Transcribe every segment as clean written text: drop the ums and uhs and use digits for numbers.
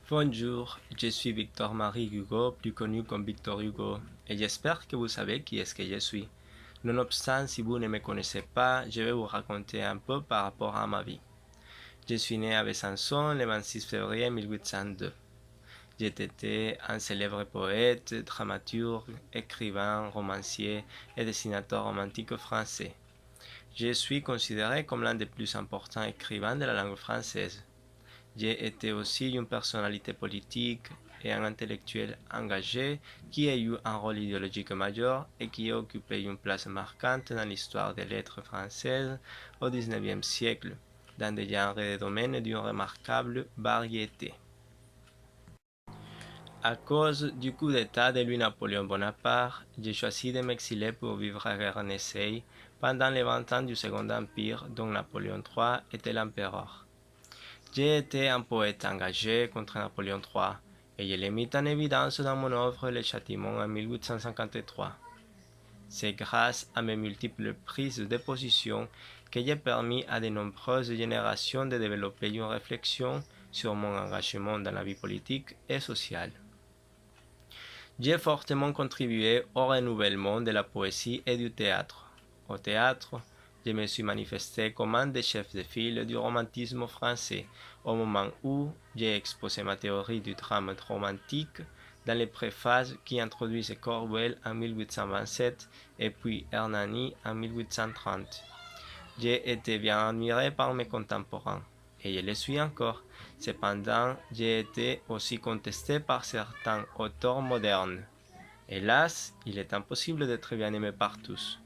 Bonjour, je suis Victor-Marie Hugo, plus connu comme Victor Hugo, et j'espère que vous savez qui est-ce que je suis. Nonobstant, si vous ne me connaissez pas, je vais vous raconter un peu par rapport à ma vie. Je suis né à Besançon le 26 février 1802. J'étais un célèbre poète, dramaturge, écrivain, romancier et dessinateur romantique français. Je suis considéré comme l'un des plus importants écrivains de la langue française. J'ai été aussi une personnalité politique et un intellectuel engagé qui a eu un rôle idéologique majeur et qui a occupé une place marquante dans l'histoire des lettres françaises au XIXe siècle, dans des genres et des domaines d'une remarquable variété. À cause du coup d'État de Louis-Napoléon Bonaparte, j'ai choisi de m'exiler pour vivre à Guernesey pendant les 20 ans du Second Empire dont Napoléon III était l'empereur. J'ai été un poète engagé contre Napoléon III et je l'ai mis en évidence dans mon œuvre Le Châtiment en 1853. C'est grâce à mes multiples prises de position que j'ai permis à de nombreuses générations de développer une réflexion sur mon engagement dans la vie politique et sociale. J'ai fortement contribué au renouvellement de la poésie et du théâtre. Au théâtre, je me suis manifesté comme un des chefs de file du romantisme français au moment où j'ai exposé ma théorie du drame romantique dans les préfaces qui introduisent Corbeil en 1827 et puis Hernani en 1830. J'ai été bien admiré par mes contemporains, et je le suis encore. Cependant, j'ai été aussi contesté par certains auteurs modernes. Hélas, il est impossible d'être bien aimé par tous.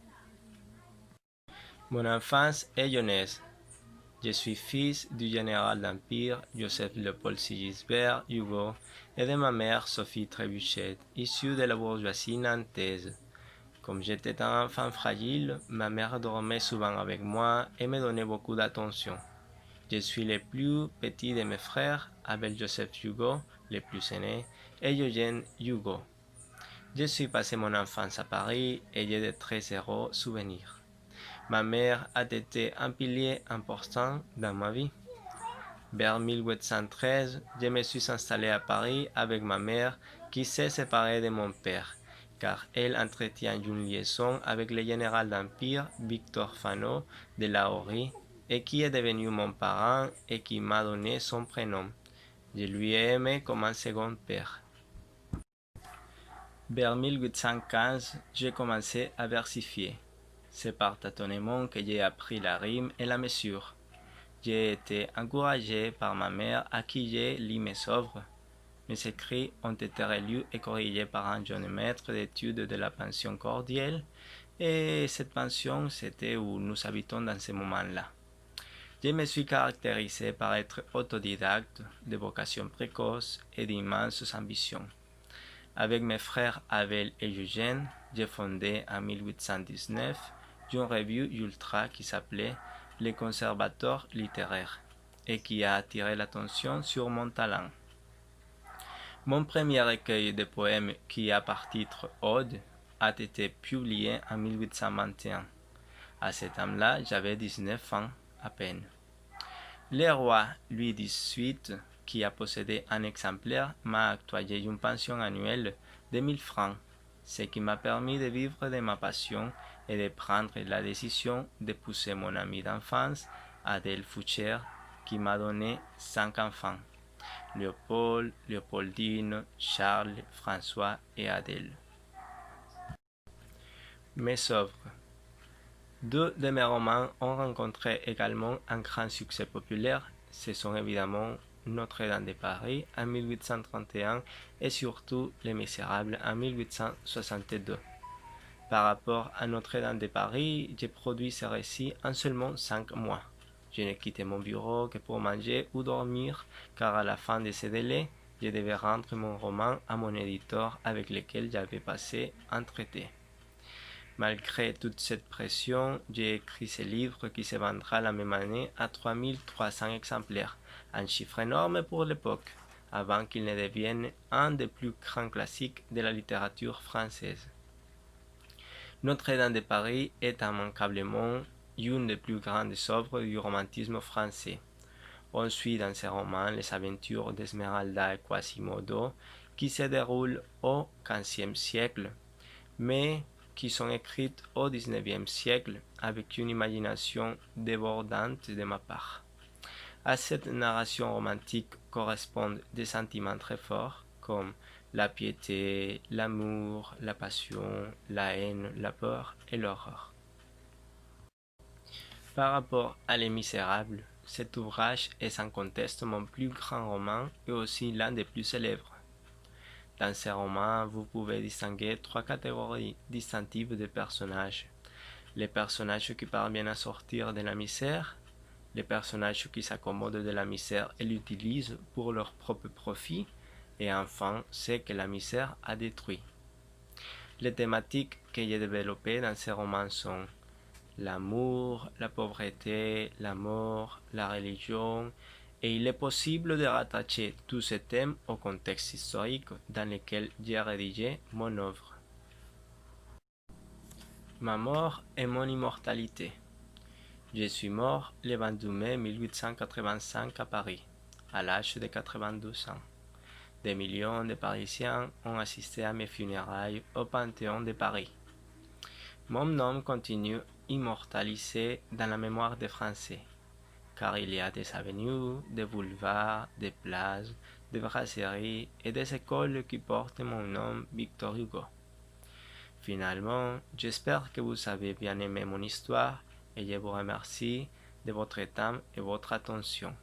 Mon enfance est jeunesse. Je suis fils du général d'Empire Joseph Léopold Sigisbert Hugo et de ma mère Sophie Trébuchet, issue de la bourgeoisie nantaise. Comme j'étais un enfant fragile, ma mère dormait souvent avec moi et me donnait beaucoup d'attention. Je suis le plus petit de mes frères, avec Joseph Hugo, le plus aîné, et Eugène Hugo. Je suis passé mon enfance à Paris et j'ai de très heureux souvenirs. Ma mère a été un pilier important dans ma vie. Vers 1813, je me suis installé à Paris avec ma mère qui s'est séparée de mon père, car elle entretient une liaison avec le général d'Empire Victor Fano de la Horie et qui est devenu mon parent et qui m'a donné son prénom. Je lui ai aimé comme un second père. Vers 1815, j'ai commencé à versifier. C'est par tâtonnement que j'ai appris la rime et la mesure. J'ai été encouragé par ma mère à qui j'ai lu mes œuvres. Mes écrits ont été relus et corrigés par un jeune maître d'études de la pension cordiale, et cette pension, c'était où nous habitons dans ce moment-là. Je me suis caractérisé par être autodidacte, de vocation précoce et d'immenses ambitions. Avec mes frères Abel et Eugène, j'ai fondé en 1819 une revue ultra qui s'appelait Les Conservateurs littéraires et qui a attiré l'attention sur mon talent. Mon premier recueil de poèmes qui a par titre Ode a été publié en 1821. À cet âge-là, j'avais 19 ans à peine. Le roi Louis XVIII, qui a possédé un exemplaire, m'a octroyé une pension annuelle de 1000 francs, ce qui m'a permis de vivre de ma passion et de prendre la décision d'épouser mon ami d'enfance, Adèle Foucher, qui m'a donné 5 enfants, Léopold, Léopoldine, Charles, François et Adèle. Mes œuvres. Deux de mes romans ont rencontré également un grand succès populaire. Ce sont évidemment Notre-Dame de Paris en 1831 et surtout Les Misérables en 1862. Par rapport à Notre-Dame de Paris, j'ai produit ce récit en seulement 5 mois. Je n'ai quitté mon bureau que pour manger ou dormir, car à la fin de ce délai, je devais rendre mon roman à mon éditeur avec lequel j'avais passé un traité. Malgré toute cette pression, j'ai écrit ce livre qui se vendra la même année à 3300 exemplaires, un chiffre énorme pour l'époque, avant qu'il ne devienne un des plus grands classiques de la littérature française. Notre-Dame de Paris est immanquablement une des plus grandes œuvres du romantisme français. On suit dans ce roman les aventures d'Esmeralda et Quasimodo qui se déroulent au XVe siècle, mais qui sont écrites au XIXe siècle avec une imagination débordante de ma part. À cette narration romantique correspondent des sentiments très forts comme la piété, l'amour, la passion, la haine, la peur et l'horreur. Par rapport à Les Misérables, cet ouvrage est sans conteste mon plus grand roman et aussi l'un des plus célèbres. Dans ce roman, vous pouvez distinguer trois catégories distinctives de personnages. Les personnages qui parviennent à sortir de la misère, les personnages qui s'accommodent de la misère et l'utilisent pour leur propre profit, et enfin ceux que la misère a détruit. Les thématiques que j'ai développées dans ces romans sont l'amour, la pauvreté, la mort, la religion, et il est possible de rattacher tous ces thèmes au contexte historique dans lequel j'ai rédigé mon œuvre. Ma mort et mon immortalité. Je suis mort le 22 mai 1885 à Paris, à l'âge de 92 ans. Des millions de Parisiens ont assisté à mes funérailles au Panthéon de Paris. Mon nom continue immortalisé dans la mémoire des Français, car il y a des avenues, des boulevards, des places, des brasseries et des écoles qui portent mon nom Victor Hugo. Finalement, j'espère que vous avez bien aimé mon histoire et je vous remercie de votre temps et votre attention.